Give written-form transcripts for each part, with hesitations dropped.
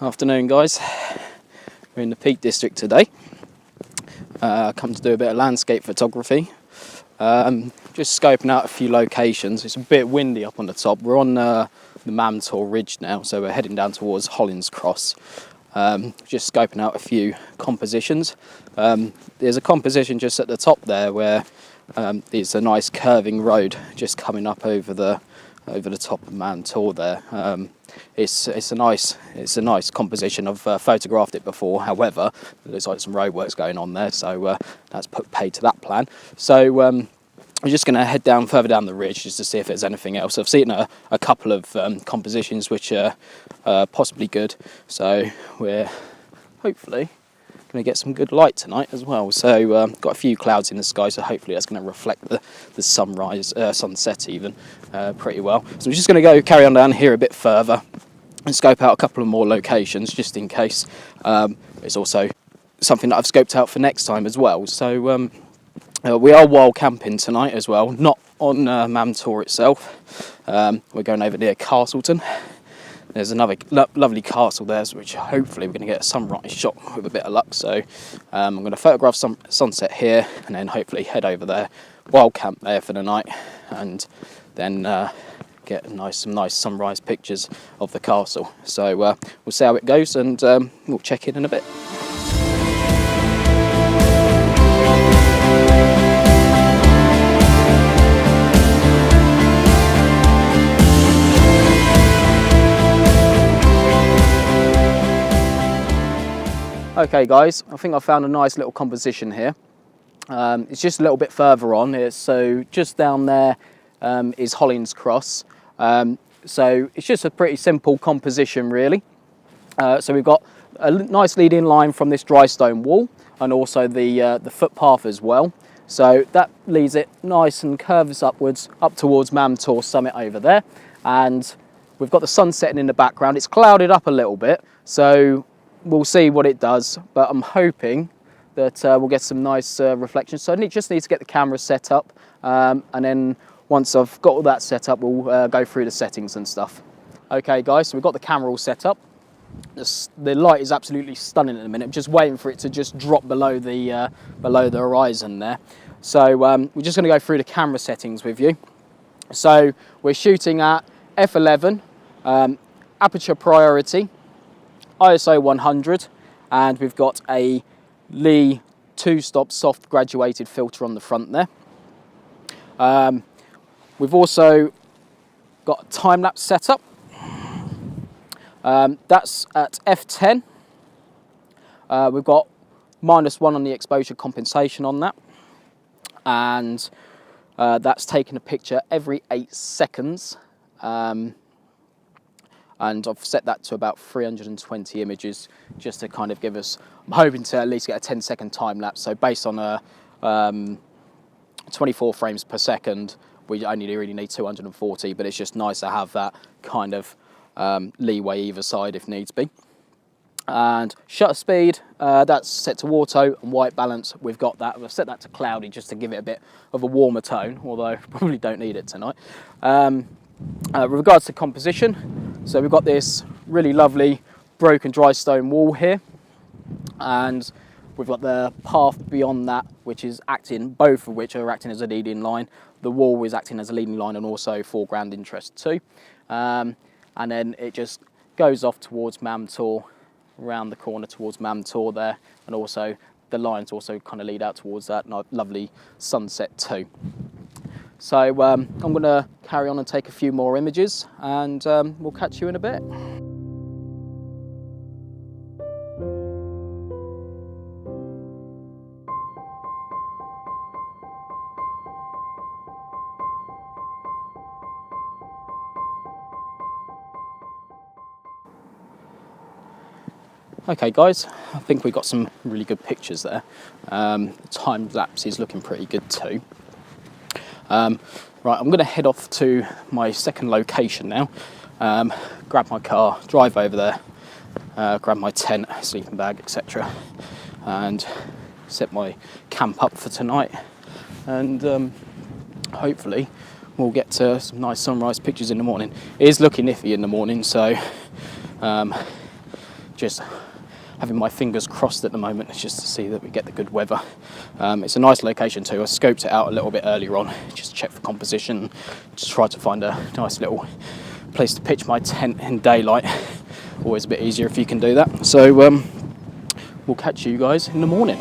Afternoon, guys. We're in the Peak District today. Come to do a bit of landscape photography. Just scoping out a few locations. It's a bit windy up on the top. We're on the Mam Tor ridge now, so we're heading down towards Hollins Cross. Just scoping out a few compositions. There's a composition just at the top there where there's a nice curving road just coming up over the top of Mam Tor there. It's a nice composition. I've photographed it before. However, it looks like some roadworks going on there, so that's put paid to that plan. So I'm just going to head down further down the ridge just to see if there's anything else. I've seen a couple of compositions which are possibly good, so we're hopefully going to get some good light tonight as well. So got a few clouds in the sky, so hopefully that's going to reflect the sunset even pretty well. So I'm just going to carry on down here a bit further and scope out a couple of more locations just in case. It's also something that I've scoped out for next time as well. So we are wild camping tonight as well, not on Mam Tor itself. We're going over near Castleton. There's another lovely castle there, which hopefully we're going to get a sunrise shot with a bit of luck. So I'm going to photograph some sunset here and then hopefully head over there, wild camp there for the night, and then get some nice sunrise pictures of the castle. So we'll see how it goes, and we'll check in a bit. Okay guys, I think I found a nice little composition here. It's just a little bit further on. So just down there is Hollins Cross. So it's just a pretty simple composition really. So we've got a nice leading line from this dry stone wall and also the footpath as well. So that leads it nice and curves upwards up towards Mam Tor summit over there. And we've got the sun setting in the background. It's clouded up a little bit, so we'll see what it does, but I'm hoping that we'll get some nice reflections. So I just need to get the camera set up, and then once I've got all that set up, we'll go through the settings and stuff. Okay guys, so we've got the camera all set up. The light is absolutely stunning at the minute. I'm just waiting for it to just drop below the horizon there. So we're just going to go through the camera settings with you. So we're shooting at f11, aperture priority, ISO 100, and we've got a Lee 2-stop soft graduated filter on the front there. We've also got a time-lapse setup. That's at f10. We've got -1 on the exposure compensation on that, and that's taking a picture every 8 seconds. And I've set that to about 320 images just to kind of give us, I'm hoping to at least get a 10-second time lapse. So based on a 24 frames per second, we only really need 240, but it's just nice to have that kind of leeway either side if needs be. And shutter speed, that's set to auto, and white balance, we've got that. I've set that to cloudy just to give it a bit of a warmer tone, although probably don't need it tonight. With regards to composition, so we've got this really lovely broken dry stone wall here, and we've got the path beyond that, which is acting, both of which are acting as a leading line. The wall is acting as a leading line and also foreground interest too. And then it just goes off towards Mam Tor, around the corner towards Mam Tor there, and also the lines also kind of lead out towards that lovely sunset too. So I'm going to carry on and take a few more images, and we'll catch you in a bit. Okay guys, I think we got some really good pictures there. The time lapse is looking pretty good too. Right, I'm going to head off to my second location now. Grab my car, drive over there, grab my tent, sleeping bag, etc. and set my camp up for tonight. And hopefully we'll get some nice sunrise pictures in the morning. It is looking iffy in the morning, so just having my fingers crossed at the moment, just to see that we get the good weather. It's a nice location too. I scoped it out a little bit earlier on, just to check for composition, just try to find a nice little place to pitch my tent in daylight. Always a bit easier if you can do that. So we'll catch you guys in the morning.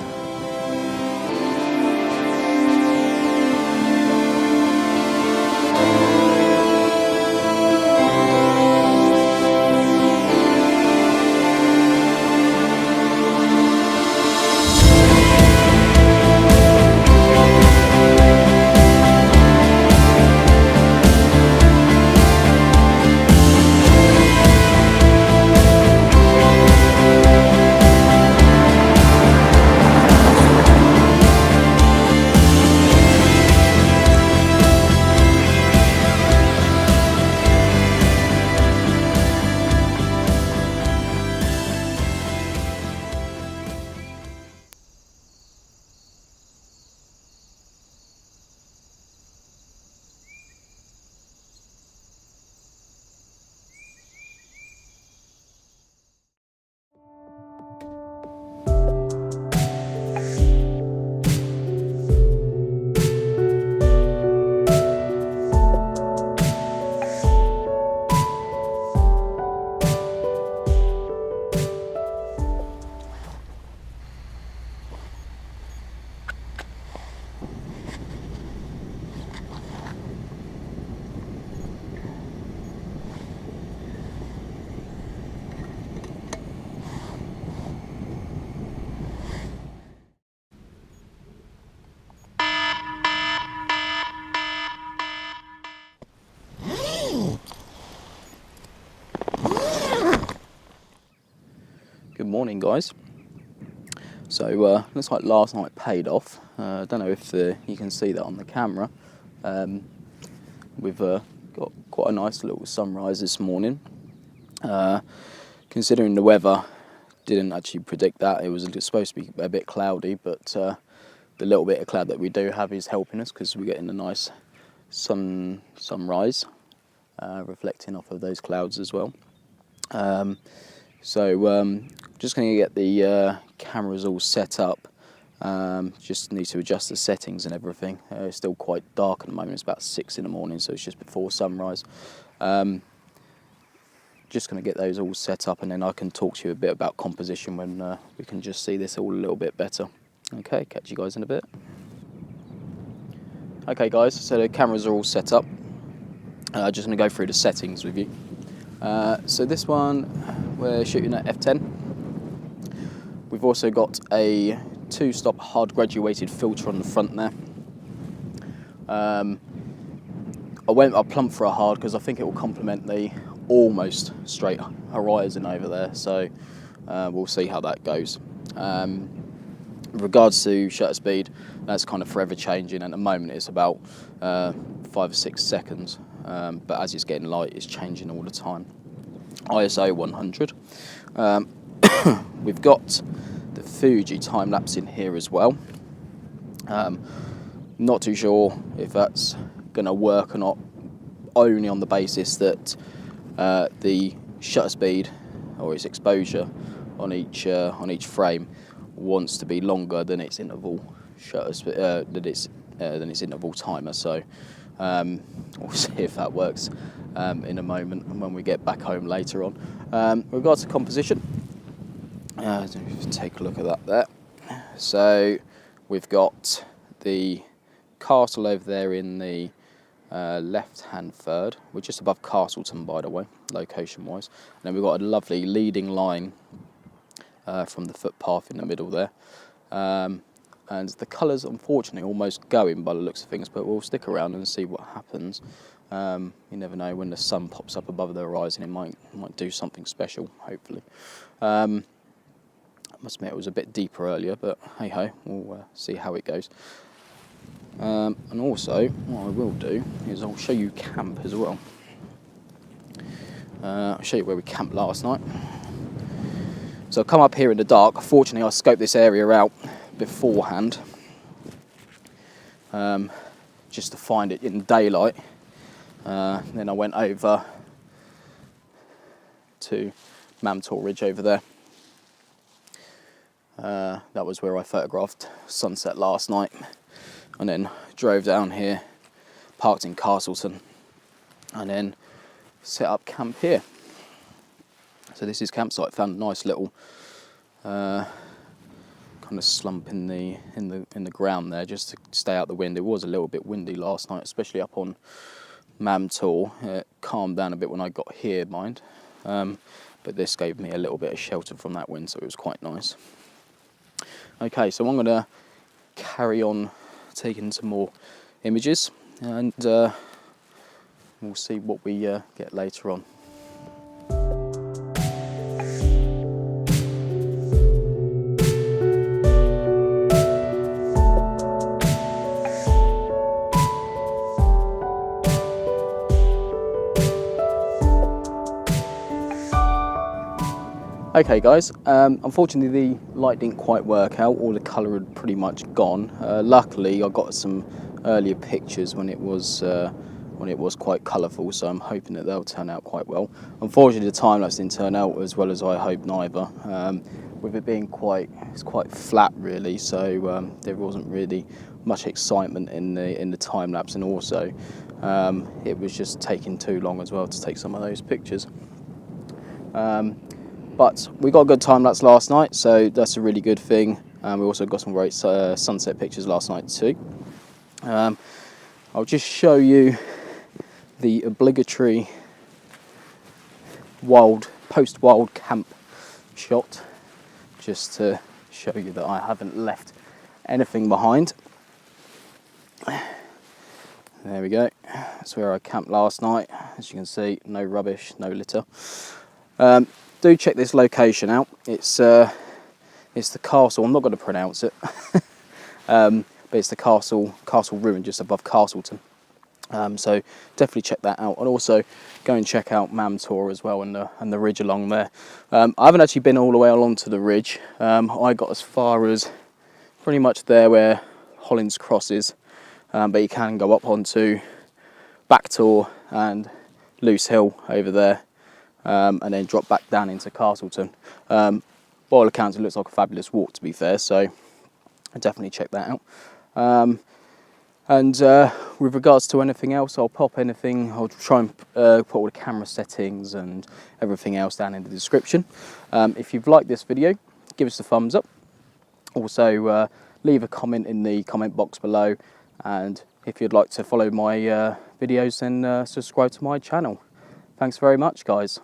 Good morning, guys. So looks like last night paid off. I don't know if you can see that on the camera. We've got quite a nice little sunrise this morning. Considering the weather, didn't actually predict that. It was supposed to be a bit cloudy, but the little bit of cloud that we do have is helping us because we're getting a nice sunrise reflecting off of those clouds as well. Just going to get the cameras all set up. Just need to adjust the settings and everything. It's still quite dark at the moment. It's about 6 in the morning, so it's just before sunrise. Just going to get those all set up, and then I can talk to you a bit about composition when we can just see this all a little bit better. Okay, catch you guys in a bit. Okay guys, so the cameras are all set up. Just going to go through the settings with you. So this one, we're shooting at f10. We've also got a 2-stop hard graduated filter on the front there. I plumped for a hard because I think it will complement the almost straight horizon over there, so we'll see how that goes. With regards to shutter speed, that's kind of forever changing. At the moment it's about 5 or 6 seconds, but as it's getting light it's changing all the time. ISO 100. We've got the Fuji time lapse in here as well. Not too sure if that's going to work or not, only on the basis that the shutter speed or its exposure on each frame wants to be longer than its interval than its interval timer. So we'll see if that works in a moment and when we get back home later on. With regards to composition, take a look at that there. So we've got the castle over there in the left-hand third. We're just above Castleton, by the way, location-wise. And then we've got a lovely leading line from the footpath in the middle there. And the colours, unfortunately, almost going by the looks of things, but we'll stick around and see what happens. You never know, when the sun pops up above the horizon, it might do something special, hopefully. I must admit it was a bit deeper earlier, but hey-ho, we'll see how it goes. And also, what I will do is I'll show you camp as well. I'll show you where we camped last night. So I've come up here in the dark. Fortunately, I scoped this area out beforehand, just to find it in daylight. Then I went over to Mam Tor Ridge over there, That was where I photographed sunset last night, and then drove down here, parked in Castleton, and then set up camp here. So this is campsite. Found a nice little kind of slump in the ground there, just to stay out the wind. It was a little bit windy last night, especially up on Mam Tor. It calmed down a bit when I got here, mind. But this gave me a little bit of shelter from that wind, so it was quite nice. Okay, so I'm going to carry on taking some more images, and we'll see what we get later on. Okay guys, unfortunately the light didn't quite work out, all the colour had pretty much gone. Luckily I got some earlier pictures when it was quite colourful, so I'm hoping that they'll turn out quite well. Unfortunately the time-lapse didn't turn out as well as I hoped neither, with it being quite flat really, so there wasn't really much excitement in the time-lapse, and also it was just taking too long as well to take some of those pictures. But we got a good time lapse last night, so that's a really good thing. We also got some great sunset pictures last night too. I'll just show you the obligatory post-wild camp shot, just to show you that I haven't left anything behind. There we go. That's where I camped last night. As you can see, no rubbish, no litter. Do check this location out. It's the castle. I'm not going to pronounce it, but it's the castle ruin just above Castleton. So definitely check that out, and also go and check out Mam Tor as well, and the ridge along there. I haven't actually been all the way along to the ridge. I got as far as pretty much there where Hollins Cross is, but you can go up onto Back Tor and Loose Hill over there. And then drop back down into Castleton. By all accounts, it looks like a fabulous walk, to be fair, so definitely check that out. And with regards to anything else, I'll pop anything. I'll try and put all the camera settings and everything else down in the description. If you've liked this video, give us a thumbs up. Also, leave a comment in the comment box below, and if you'd like to follow my videos, then subscribe to my channel. Thanks very much, guys.